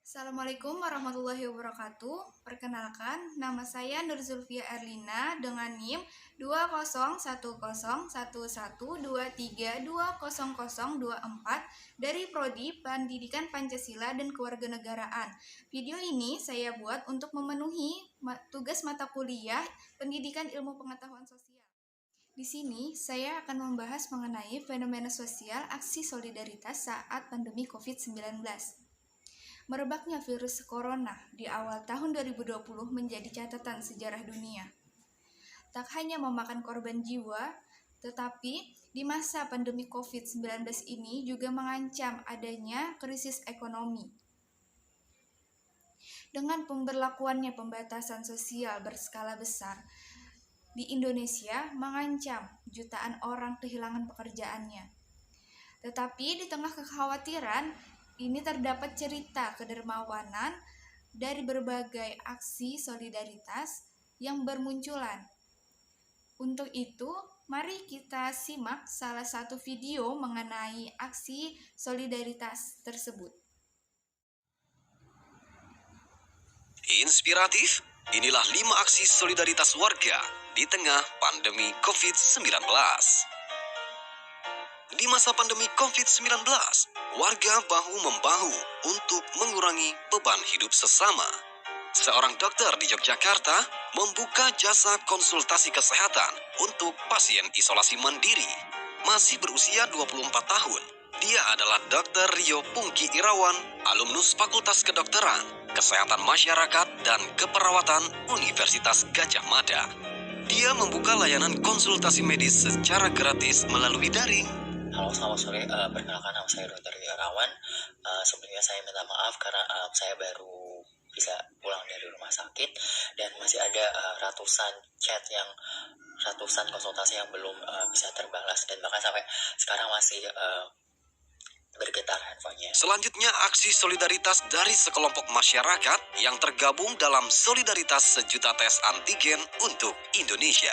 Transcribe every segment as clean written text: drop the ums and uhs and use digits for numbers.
Assalamualaikum warahmatullahi wabarakatuh. Perkenalkan, nama saya Nur Zulfia Erlina dengan NIM 201011123200024 dari Prodi Pendidikan Pancasila dan Kewarganegaraan. Video ini saya buat untuk memenuhi tugas mata kuliah Pendidikan Ilmu Pengetahuan Sosial. Di sini saya akan membahas mengenai fenomena sosial aksi solidaritas saat pandemi COVID-19. Merebaknya virus corona di awal tahun 2020 menjadi catatan sejarah dunia. Tak hanya memakan korban jiwa, tetapi di masa pandemi COVID-19 ini juga mengancam adanya krisis ekonomi. Dengan pemberlakuannya pembatasan sosial berskala besar, di Indonesia mengancam jutaan orang kehilangan pekerjaannya. Tetapi di tengah kekhawatiran, ini terdapat cerita kedermawanan dari berbagai aksi solidaritas yang bermunculan. Untuk itu, mari kita simak salah satu video mengenai aksi solidaritas tersebut. Inspiratif, inilah 5 aksi solidaritas warga di tengah pandemi COVID-19. Di masa pandemi COVID-19, warga bahu-membahu untuk mengurangi beban hidup sesama. Seorang dokter di Yogyakarta membuka jasa konsultasi kesehatan untuk pasien isolasi mandiri. Masih berusia 24 tahun, dia adalah Dr. Rio Pungki Irawan, alumnus Fakultas Kedokteran, Kesehatan Masyarakat, dan Keperawatan Universitas Gadjah Mada. Dia membuka layanan konsultasi medis secara gratis melalui daring. Halo, selamat sore. Perkenalkan, nama saya Dr. Irawan. Sebelumnya saya minta maaf karena saya baru bisa pulang dari rumah sakit dan masih ada ratusan konsultasi yang belum bisa terbalas, dan bahkan sampai sekarang masih bergetar handphonenya. Selanjutnya, aksi solidaritas dari sekelompok masyarakat yang tergabung dalam solidaritas sejuta tes antigen untuk Indonesia.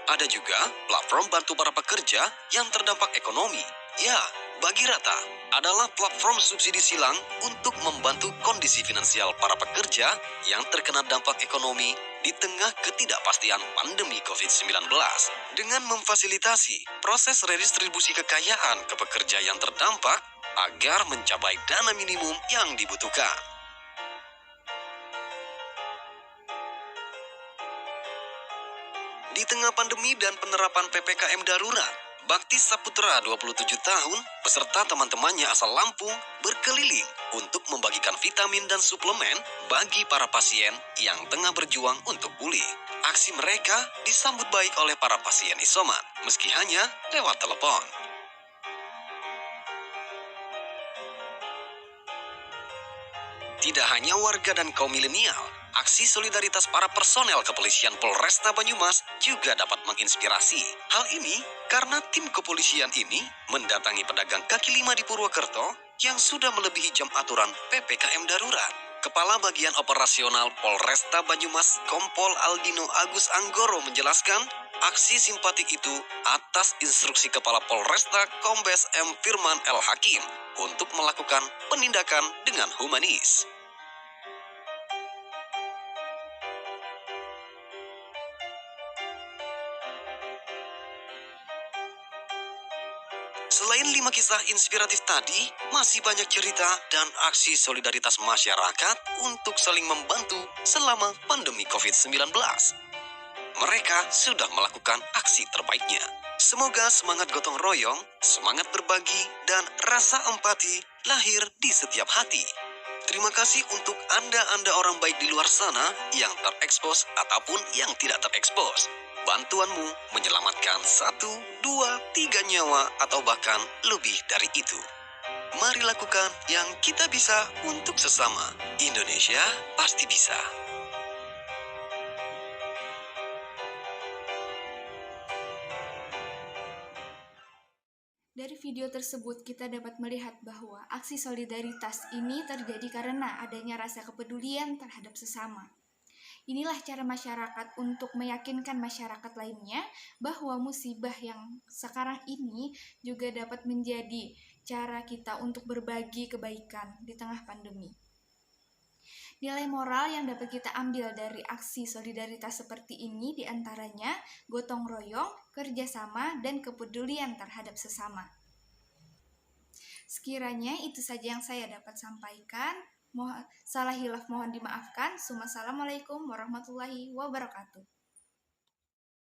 Ada juga platform bantu para pekerja yang terdampak ekonomi. Ya, Bagi Rata adalah platform subsidi silang untuk membantu kondisi finansial para pekerja yang terkena dampak ekonomi di tengah ketidakpastian pandemi COVID-19 dengan memfasilitasi proses redistribusi kekayaan ke pekerja yang terdampak agar mencapai dana minimum yang dibutuhkan. Di tengah pandemi dan penerapan PPKM darurat, Bakti Saputra 27 tahun beserta teman-temannya asal Lampung berkeliling untuk membagikan vitamin dan suplemen bagi para pasien yang tengah berjuang untuk pulih. Aksi mereka disambut baik oleh para pasien isoman, meski hanya lewat telepon. Tidak hanya warga dan kaum milenial, aksi solidaritas para personel kepolisian Polresta Banyumas juga dapat menginspirasi. Hal ini karena tim kepolisian ini mendatangi pedagang kaki lima di Purwokerto yang sudah melebihi jam aturan PPKM darurat. Kepala Bagian Operasional Polresta Banyumas, Kompol Aldino Agus Anggoro menjelaskan, aksi simpatik itu atas instruksi Kepala Polresta Kombes M. Firman L. Hakim untuk melakukan penindakan dengan humanis. Selain 5 kisah inspiratif tadi, masih banyak cerita dan aksi solidaritas masyarakat untuk saling membantu selama pandemi COVID-19. Mereka sudah melakukan aksi terbaiknya. Semoga semangat gotong royong, semangat berbagi, dan rasa empati lahir di setiap hati. Terima kasih untuk Anda orang baik di luar sana yang terekspos ataupun yang tidak terekspos. Bantuanmu menyelamatkan 1, 2, 3 nyawa atau bahkan lebih dari itu. Mari lakukan yang kita bisa untuk sesama. Indonesia pasti bisa. Dari video tersebut, kita dapat melihat bahwa aksi solidaritas ini terjadi karena adanya rasa kepedulian terhadap sesama. Inilah cara masyarakat untuk meyakinkan masyarakat lainnya bahwa musibah yang sekarang ini juga dapat menjadi cara kita untuk berbagi kebaikan di tengah pandemi. Nilai moral yang dapat kita ambil dari aksi solidaritas seperti ini diantaranya gotong royong, kerjasama, dan kepedulian terhadap sesama. Sekiranya itu saja yang saya dapat sampaikan. Salah hilaf mohon dimaafkan. Assalamualaikum warahmatullahi wabarakatuh.